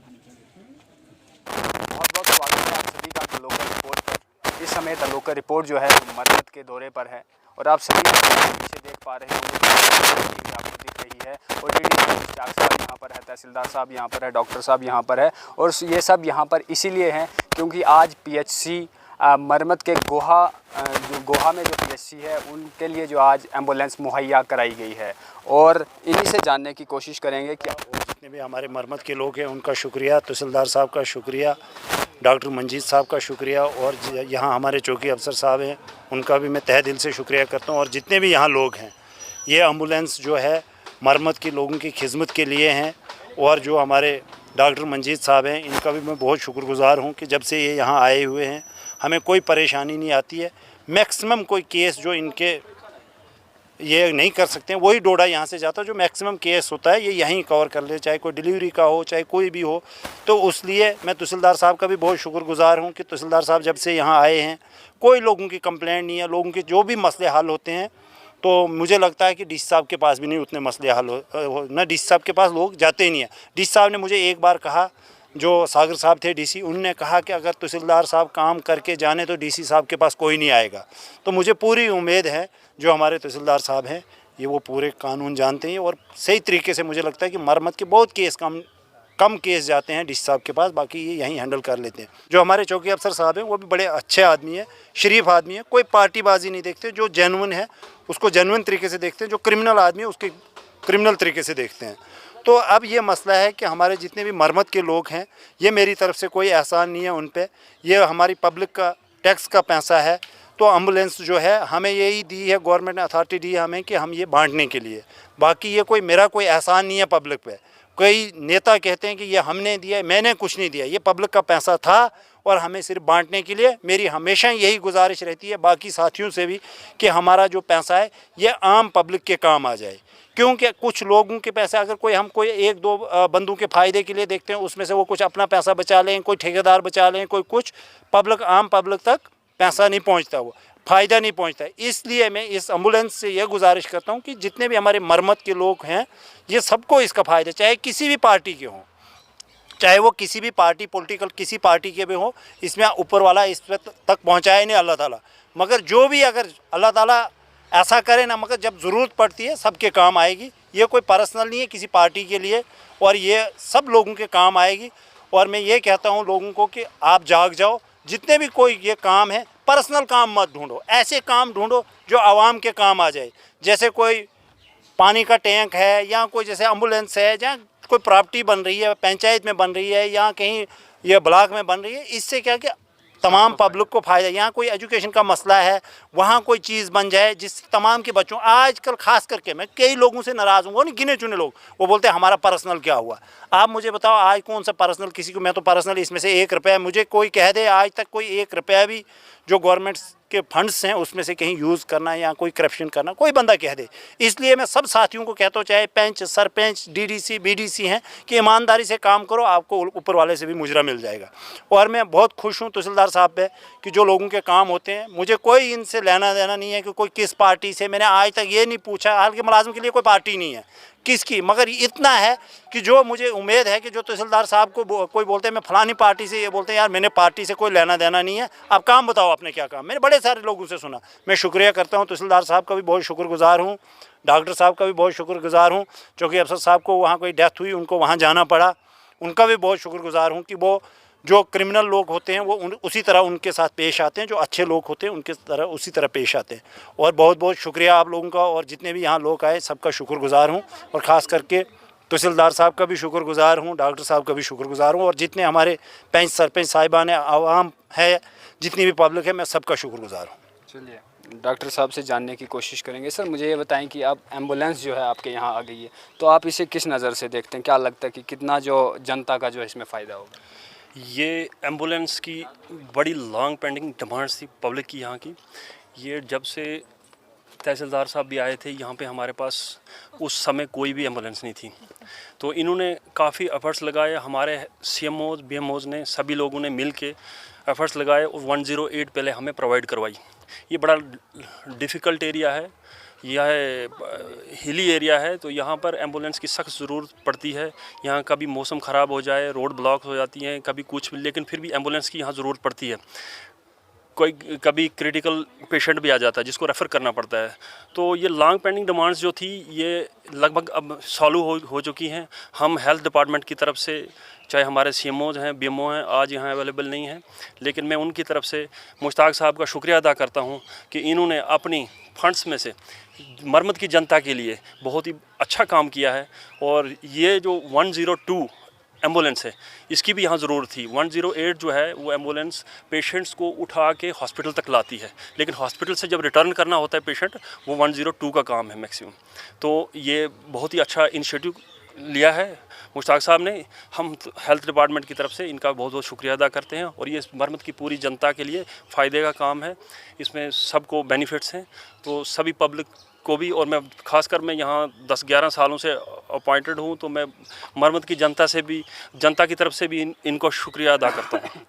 बहुत बहुत स्वागत है आप सभी का द लोकल रिपोर्ट पर। इस समय द लोकल रिपोर्ट जो है मरम्मत के दौरे पर है और आप सभी पीछे देख पा रहे हैं आपको दिख रही है। और डीडी इंचार्ज साहब यहाँ पर है, तहसीलदार साहब यहाँ पर है, डॉक्टर साहब यहाँ पर है। और ये सब यहाँ पर इसीलिए हैं क्योंकि आज पीएचसी मरम्मत के गोहा में जो पीएचसी है उनके लिए जो आज एम्बुलेंस मुहैया कराई गई है। और इन्हीं से जानने की कोशिश करेंगे कि जितने भी हमारे मरम्मत के लोग हैं उनका शुक्रिया, तहसीलदार साहब का शुक्रिया, डॉक्टर मंजीत साहब का शुक्रिया, और यहाँ हमारे चौकी अफसर साहब हैं उनका भी मैं तहे दिल से शुक्रिया करता हूँ। और जितने भी यहाँ लोग हैं, ये एम्बुलेंस जो है मरम्मत के लोगों की खिदमत के लिए हैं। और जो हमारे डॉक्टर मंजीत साहब हैं इनका भी मैं बहुत शुक्रगुजार हूँ कि जब से ये यहाँ आए हुए हैं हमें कोई परेशानी नहीं आती है। मैक्सिमम कोई केस जो इनके ये नहीं कर सकते हैं वही डोडा यहाँ से जाता है। जो मैक्सिमम केस होता है ये यहीं कवर कर ले, चाहे कोई डिलीवरी का हो चाहे कोई भी हो। तो उसलिए मैं तहसीलदार साहब का भी बहुत शुक्रगुजार हूँ कि तहसीलदार साहब जब से यहाँ आए हैं कोई लोगों की कंप्लेंट नहीं है। लोगों के जो भी मसले हल होते हैं तो मुझे लगता है कि डीसी साहब के पास भी नहीं उतने मसले हल हो ना, डीसी साहब के पास लोग जाते ही नहीं है। डीसी साहब ने मुझे एक बार कहा, जो सागर साहब थे डीसी, उनने कहा कि अगर तहसीलदार साहब काम करके जाने तो डीसी साहब के पास कोई नहीं आएगा। तो मुझे पूरी उम्मीद है जो हमारे तहसीलदार साहब हैं ये वो पूरे कानून जानते हैं और सही तरीके से मुझे लगता है कि मरम्मत के बहुत केस कम केस जाते हैं डीसी साहब के पास, बाकी ये यहीं हैंडल कर लेते हैं। जो हमारे चौकी अफसर साहब हैं वो भी बड़े अच्छे आदमी हैं, शरीफ आदमी है, कोई पार्टीबाजी नहीं देखते। जो जेन्युइन है उसको जेन्युइन तरीके से देखते हैं, जो क्रिमिनल आदमी है उसके क्रिमिनल तरीके से देखते हैं। तो अब ये मसला है कि हमारे जितने भी मरम्मत के लोग हैं ये मेरी तरफ से कोई एहसान नहीं है उन पे, ये हमारी पब्लिक का टैक्स का पैसा है। तो एम्बुलेंस जो है हमें यही दी है, गवर्नमेंट ने अथॉरिटी दी है हमें कि हम ये बांटने के लिए। बाकी ये कोई मेरा कोई एहसान नहीं है पब्लिक पे। कई नेता कहते हैं कि ये हमने दिया, मैंने कुछ नहीं दिया, ये पब्लिक का पैसा था और हमें सिर्फ बांटने के लिए। मेरी हमेशा यही गुजारिश रहती है बाकी साथियों से भी कि हमारा जो पैसा है ये आम पब्लिक के काम आ जाए। क्योंकि कुछ लोगों के पैसे अगर हम कोई एक दो बंदों के फ़ायदे के लिए देखते हैं, उसमें से वो कुछ अपना पैसा बचा लें, कोई ठेकेदार बचा लें, कोई कुछ, पब्लिक आम पब्लिक तक पैसा नहीं पहुंचता, वो फ़ायदा नहीं पहुंचता। इसलिए मैं इस एम्बुलेंस से यह गुजारिश करता हूं कि जितने भी हमारे मरम्मत के लोग हैं ये सबको इसका फ़ायदा, चाहे किसी भी पार्टी के हों, चाहे वो किसी भी पार्टी पॉलिटिकल किसी पार्टी के भी हो, इसमें ऊपर वाला इस तक पहुँचाए नहीं अल्लाह ताला। मगर जो भी अगर अल्लाह ताला ऐसा करे ना, मगर जब ज़रूरत पड़ती है सबके काम आएगी। ये कोई पर्सनल नहीं है किसी पार्टी के लिए, और ये सब लोगों के काम आएगी। और मैं ये कहता हूँ लोगों को कि आप जाग जाओ, जितने भी कोई ये काम है पर्सनल काम मत ढूंढो, ऐसे काम ढूंढो जो आवाम के काम आ जाए। जैसे कोई पानी का टैंक है या कोई जैसे एम्बुलेंस है, जहाँ कोई प्रॉपर्टी बन रही है पंचायत में बन रही है या कहीं ये ब्लॉक में बन रही है, इससे क्या कि तमाम पब्लिक को फ़ायदा। यहाँ कोई एजुकेशन का मसला है, वहाँ कोई चीज़ बन जाए जिससे तमाम के बच्चों, आजकल खास करके मैं कई लोगों से नाराज़ हूँ, वो नहीं गिने चुने लोग, वो बोलते हैं हमारा पर्सनल क्या हुआ। आप मुझे बताओ आज कौन सा पर्सनल किसी को, मैं तो पर्सनल इसमें से 1 रुपया मुझे कोई कह दे आज तक कोई 1 रुपया भी जो गवर्नमेंट के फंड्स हैं उसमें से कहीं यूज़ करना या कोई करप्शन करना कोई बंदा कह दे। इसलिए मैं सब साथियों को कहता हूँ, चाहे पंच सरपंच डीडीसी बीडीसी हैं, कि ईमानदारी से काम करो, आपको ऊपर वाले से भी मुजरा मिल जाएगा। और मैं बहुत खुश हूँ तहसीलदार साहब पे कि जो लोगों के काम होते हैं, मुझे कोई इनसे लेना देना नहीं है कि कोई किस पार्टी से, मैंने आज तक ये नहीं पूछा। हाल के मुलाजिम के लिए कोई पार्टी नहीं है किसकी, मगर इतना है कि जो मुझे उम्मीद है कि जो तहसीलदार साहब को कोई बोलते हैं मैं फलानी पार्टी से, ये बोलते हैं यार मैंने पार्टी से कोई लेना देना नहीं है, आप काम बताओ आपने क्या काम। मैंने बड़े सारे लोगों से सुना। मैं शुक्रिया करता हूँ, तहसीलदार साहब का भी बहुत शुक्रगुजार हूँ, डॉक्टर साहब का भी बहुत शुक्रगुजार हूँ। चूँकि अफसर साहब को वहाँ कोई डेथ हुई, उनको वहाँ जाना पड़ा, उनका भी बहुत शुक्रगुजार हूँ कि वो जो क्रिमिनल लोग होते हैं वो उसी तरह उनके साथ पेश आते हैं, जो अच्छे लोग होते हैं उनके तरह उसी तरह पेश आते हैं। और बहुत बहुत शुक्रिया आप लोगों का, और जितने भी यहाँ लोग आए सबका शुक्रगुजार हूँ। और ख़ास करके तहसीलदार साहब का भी शुक्रगुजार हूँ, डॉक्टर साहब का भी शुक्रगुजार हूँ, और जितने हमारे पंच सरपंच साहिबान आवाम है, जितनी भी पब्लिक है, मैं सबका शुक्रगुजार हूँ। चलिए डॉक्टर साहब से जानने की कोशिश करेंगे। सर मुझे ये बताएं कि अब एम्बुलेंस जो है आपके यहाँ आ गई है, तो आप इसे किस नज़र से देखते हैं? क्या लगता है कि कितना जो जनता का जो इसमें फ़ायदा होगा? ये एम्बुलेंस की बड़ी लॉन्ग पेंडिंग डिमांड थी पब्लिक की यहाँ की। ये जब से तहसीलदार साहब भी आए थे यहाँ पे, हमारे पास उस समय कोई भी एम्बुलेंस नहीं थी, तो इन्होंने काफ़ी एफर्ट्स लगाए। हमारे सीएमओज बीएमओज ने, सभी लोगों ने मिल के एफर्ट्स लगाए और 108 पहले हमें प्रोवाइड करवाई। ये बड़ा डिफ़िकल्ट एरिया है, यह हिली एरिया है, तो यहाँ पर एम्बुलेंस की सख्त ज़रूरत पड़ती है। यहाँ कभी मौसम ख़राब हो जाए, रोड ब्लॉक हो जाती हैं, कभी कुछ, लेकिन फिर भी एम्बुलेंस की यहाँ ज़रूरत पड़ती है। कोई कभी क्रिटिकल पेशेंट भी आ जाता है जिसको रेफ़र करना पड़ता है। तो ये लॉन्ग पेंडिंग डिमांड्स जो थी ये लगभग अब सॉल्व हो चुकी हैं। हम हेल्थ डिपार्टमेंट की तरफ से, चाहे हमारे CMOs हैं, BMO हैं, आज यहाँ अवेलेबल नहीं हैं, लेकिन मैं उनकी तरफ से मुश्ताक साहब का शुक्रिया अदा करता हूँ कि इन्होंने अपनी फंड्स में से मरमत की जनता के लिए बहुत ही अच्छा काम किया है। और ये जो 102 एम्बुलेंस है, इसकी भी यहाँ ज़रूरत थी। 108 जो है वो एम्बुलेंस पेशेंट्स को उठा के हॉस्पिटल तक लाती है, लेकिन हॉस्पिटल से जब रिटर्न करना होता है पेशेंट, वो 102 का काम है मैक्सिमम। तो ये बहुत ही अच्छा इनिशिएटिव लिया है मुश्ताक साहब ने। हम हेल्थ डिपार्टमेंट की तरफ से इनका बहुत बहुत शुक्रिया अदा करते हैं। और ये मरमत की पूरी जनता के लिए फ़ायदे का काम है, इसमें सबको बेनिफिट्स हैं। तो सभी पब्लिक को भी, और मैं खासकर मैं यहाँ 10-11 सालों से अपॉइंटेड हूँ, तो मैं मरमत की जनता से भी, जनता की तरफ से भी इनको शुक्रिया अदा करता हूँ।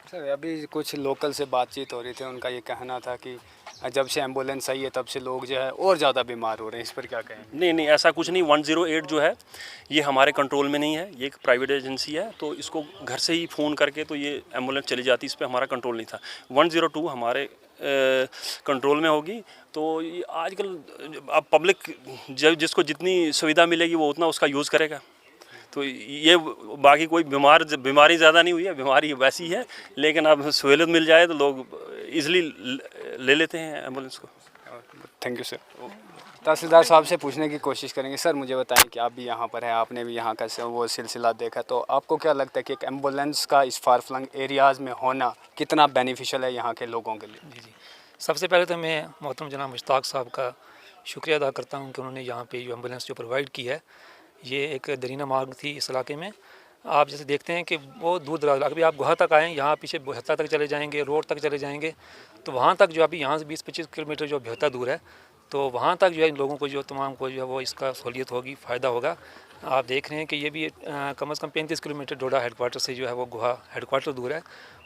सर अभी कुछ लोकल से बातचीत हो रही थी, उनका ये कहना था कि जब से एम्बुलेंस आई है तब से लोग जो है और ज़्यादा बीमार हो रहे हैं, इस पर क्या कहें? नहीं, ऐसा कुछ नहीं। 108 जो है ये हमारे कंट्रोल में नहीं है, ये एक प्राइवेट एजेंसी है, तो इसको घर से ही फ़ोन करके तो ये एम्बुलेंस चली जाती, इस पर हमारा कंट्रोल नहीं था। 102 हमारे कंट्रोल में होगी। तो ये आजकल अब पब्लिक जिसको जितनी सुविधा मिलेगी वो उतना उसका यूज़ करेगा। तो ये बाकी कोई बीमारी ज़्यादा नहीं हुई है, बीमारी वैसी है, लेकिन अब सहूलियत मिल जाए तो लोग इजीली ले लेते हैं एम्बुलेंस को। Thank you sir. तहसीलदार साहब से पूछने की कोशिश करेंगे। सर मुझे बताएं कि आप भी यहाँ पर हैं, आपने भी यहाँ का वो सिलसिला देखा, तो आपको क्या लगता है कि एक एम्बुलेंस का इस फार फ्लंग एरियाज़ में होना कितना बेनिफिशियल है यहाँ के लोगों के लिए? जी। सबसे पहले तो मैं मोहतरम जनाब मुश्ताक साहब का शुक्रिया अदा करता हूँ कि उन्होंने यहाँ पे जो एम्बुलेंस जो प्रोवाइड की है, ये एक दरीना मार्ग थी इस इलाके में। आप जैसे देखते हैं कि वो दूर दराज, अभी आप गुहा तक आएँ, यहाँ पीछे बेहता तक चले जाएंगे, रोड तक चले जाएंगे, तो वहाँ तक जो अभी यहाँ से 20-25 किलोमीटर जो बेहता दूर है, तो वहाँ तक जो है इन लोगों को, जो तमाम को जो है वो इसका सहूलियत होगी, फ़ायदा होगा। आप देख रहे हैं कि ये भी कम से कम 35 किलोमीटर डोडा हेडक्वार्टर से जो है वो गुहा हेडक्वार्टर दूर है।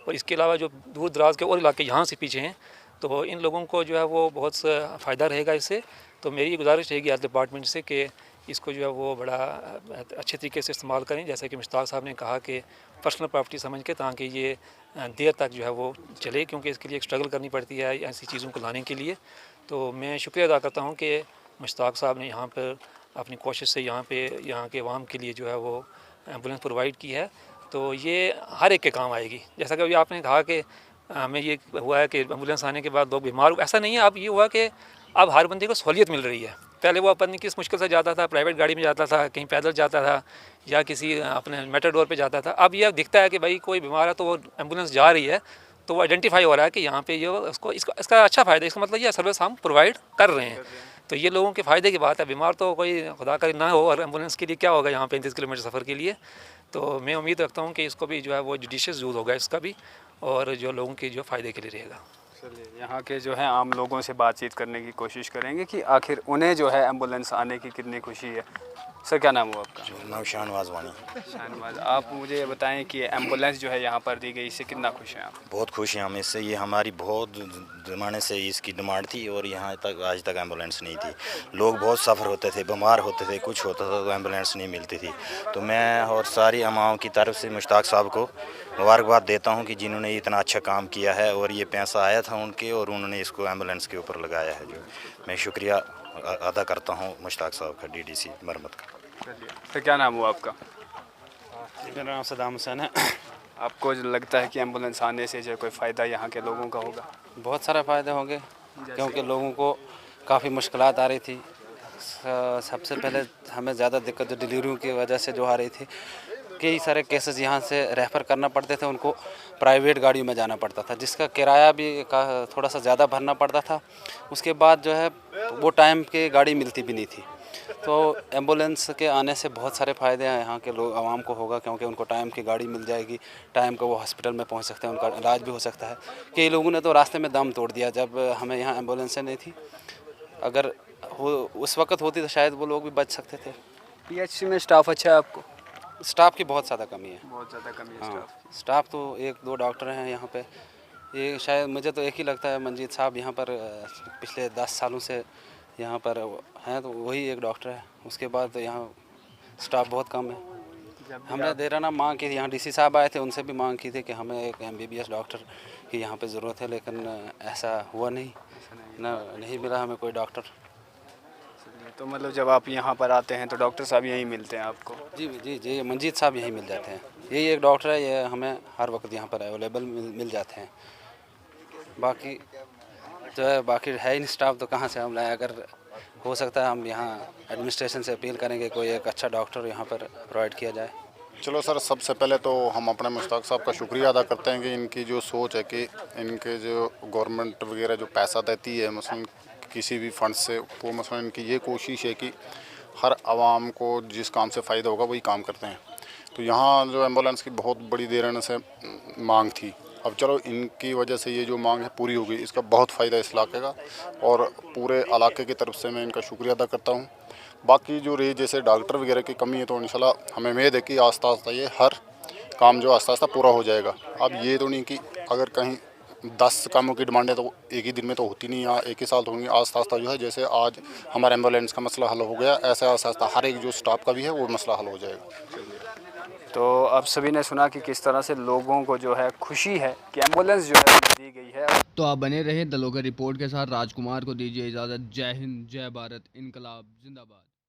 और इसके अलावा जो दूर दराज के और इलाके यहाँ से पीछे हैं, तो इन लोगों को जो है वो बहुत फ़ायदा रहेगा इससे। तो मेरी गुजारिश रहेगी हेल्थ डिपार्टमेंट से कि इसको जो है वो बड़ा अच्छे तरीके से इस्तेमाल करें, जैसे कि मुश्ताक साहब ने कहा कि पर्सनल प्रॉपर्टी समझ के, ताकि ये देर तक जो है वो चले, क्योंकि इसके लिए एक स्ट्रगल करनी पड़ती है ऐसी चीज़ों को लाने के लिए। तो मैं शुक्रिया अदा करता हूँ कि मुश्ताक साहब ने यहाँ पर अपनी कोशिश से यहाँ के अवाम के लिए जो है वो एम्बुलेंस प्रोवाइड की है। तो ये हर एक के काम आएगी। जैसा कि अभी आपने कहा कि हमें ये हुआ है कि एम्बुलेंस आने के बाद लोग बीमार, ऐसा नहीं है। अब ये हुआ कि अब हर बंदे को सहूलियत मिल रही है। पहले वो अपन किस मुश्किल से जाता था, प्राइवेट गाड़ी में जाता था, कहीं पैदल जाता था, या किसी अपने मेटाडोर पे जाता था। अब ये दिखता है कि भाई कोई बीमार है तो वो एम्बुलेंस जा रही है, तो वो आइडेंटिफाई हो रहा है कि यहाँ पे ये इसका अच्छा फ़ायदा, इसका मतलब ये सर्विस हम प्रोवाइड कर रहे हैं। तो ये लोगों के फ़ायदे की बात है। बीमार तो कोई खुदा का ना हो, और एम्बुलेंस के लिए क्या होगा यहाँ 35 किलोमीटर सफ़र के लिए। तो मैं उम्मीद रखता हूँ कि इसको भी जो है वो जुडिशियस यूज़ होगा इसका भी, और जो लोगों के जो फ़ायदे के लिए रहेगा। चलिए यहाँ के जो है आम लोगों से बातचीत करने की कोशिश करेंगे कि आखिर उन्हें जो है एम्बुलेंस आने की कितनी खुशी है। सर क्या नाम हुआ आपका? नाम शाहनवाज वानी। शाहनवाज, आप मुझे ये बताएं कि एम्बुलेंस जो है यहाँ पर दी गई, इससे कितना खुश हैं आप? बहुत खुश हैं हम इससे। ये हमारी बहुत ज़माने से इसकी डिमांड थी और यहाँ तक आज तक एम्बुलेंस नहीं थी। लोग बहुत सफ़र होते थे, बीमार होते थे, कुछ होता था तो एम्बुलेंस नहीं मिलती थी। तो मैं और सारी अमाओं की तरफ से मुश्ताक साहब को मुबारकबाद देता हूँ कि जिन्होंने इतना अच्छा काम किया है, और ये पैसा आया था उनके और उन्होंने इसको एम्बुलेंस के ऊपर लगाया है। जो मैं शुक्रिया अदा करता हूँ मुश्ताक साहब का, DDC मरमत का। तो क्या नाम हुआ आपका? मेरा नाम सदाम हुसैन है। आपको जो लगता है कि एम्बुलेंस आने से जो कोई फ़ायदा यहाँ के लोगों का होगा? बहुत सारे फ़ायदे होंगे, क्योंकि लोगों को काफ़ी मुश्किलात आ रही थी। सबसे पहले हमें ज़्यादा दिक्कत जो डिलीवरियों की वजह से जो आ रही थी, कई सारे केसेस यहाँ से रेफ़र करना पड़ते थे, उनको प्राइवेट गाड़ियों में जाना पड़ता था, जिसका किराया भी थोड़ा सा ज़्यादा भरना पड़ता था। उसके बाद जो है वो टाइम की गाड़ी मिलती भी नहीं थी। तो एम्बुलेंस के आने से बहुत सारे फ़ायदे हैं यहाँ के लोग आवाम को होगा, क्योंकि उनको टाइम की गाड़ी मिल जाएगी, टाइम का वो हॉस्पिटल में पहुँच सकते हैं, उनका इलाज भी हो सकता है। कई लोगों ने तो रास्ते में दम तोड़ दिया जब हमें यहाँ एम्बुलेंसें नहीं थी। अगर उस वक्त होती तो शायद वो लोग भी बच सकते थे। PHC में स्टाफ अच्छा है आपको? स्टाफ की बहुत ज़्यादा कमी है। बहुत ज़्यादा कमी है हाँ, स्टाफ। स्टाफ तो 1-2 डॉक्टर हैं यहाँ पे। ये शायद मुझे तो एक ही लगता है, मंजीत साहब यहाँ पर पिछले 10 सालों से यहाँ पर हैं तो वही एक डॉक्टर है, उसके बाद तो यहाँ स्टाफ बहुत कम है। हमने देराना मांग की थी, यहाँ डीसी साहब आए थे, उनसे भी मांग की थी कि हमें एक MBBS डॉक्टर की यहाँ पे ज़रूरत है, लेकिन ऐसा हुआ नहीं, नहीं मिला हमें कोई डॉक्टर। तो मतलब जब आप यहाँ पर आते हैं तो डॉक्टर साहब यहीं मिलते हैं आपको? जी जी जी, मंजीत साहब यहीं मिल जाते हैं, यही एक डॉक्टर है, ये हमें हर वक्त यहाँ पर अवेलेबल मिल जाते हैं। बाकी जो है बाकी है ही नहीं स्टाफ, तो कहाँ से हम लाएं? अगर हो सकता है हम यहाँ एडमिनिस्ट्रेशन से अपील करेंगे कोई एक अच्छा डॉक्टर यहाँ पर प्रोवाइड किया जाए। चलो सर, सबसे पहले तो हम अपने मुश्ताक साहब का शुक्रिया अदा करते हैं कि इनकी जो सोच है कि इनके जो गवर्नमेंट वगैरह जो पैसा देती है मसलन किसी भी फंड से, वो मसलन इनकी ये कोशिश है कि हर आवाम को जिस काम से फ़ायदा होगा वही काम करते हैं। तो यहाँ जो एम्बुलेंस की बहुत बड़ी देर से मांग थी, अब चलो इनकी वजह से ये जो मांग है पूरी हो गई, इसका बहुत फ़ायदा इस इलाके का और पूरे इलाके की तरफ से मैं इनका शुक्रिया अदा करता हूँ। बाकी जो रही जैसे डॉक्टर वगैरह की कमी है, तो इंशाल्लाह हमें उम्मीद है कि आस्ता आस्ता ये हर काम जो आस्ता आस्ता पूरा हो जाएगा। अब ये तो नहीं कि अगर कहीं 10 कामों की डिमांड है तो एक ही दिन में तो होती नहीं, या एक ही साल तो होंगी। आस्ता आस्ता जो है, जैसे आज हमारे एम्बुलेंस का मसला हल हो गया, ऐसे आस्ता आस्ता हर एक जो स्टाफ का भी है वो मसला हल हो जाएगा। तो आप सभी ने सुना कि किस तरह से लोगों को जो है खुशी है कि एम्बुलेंस जो है दी गई है। तो आप बने रहे द लोकल रिपोर्ट के साथ। राजकुमार को दीजिए इजाज़त। जय हिंद, जय भारत, इनकलाब जिंदाबाद।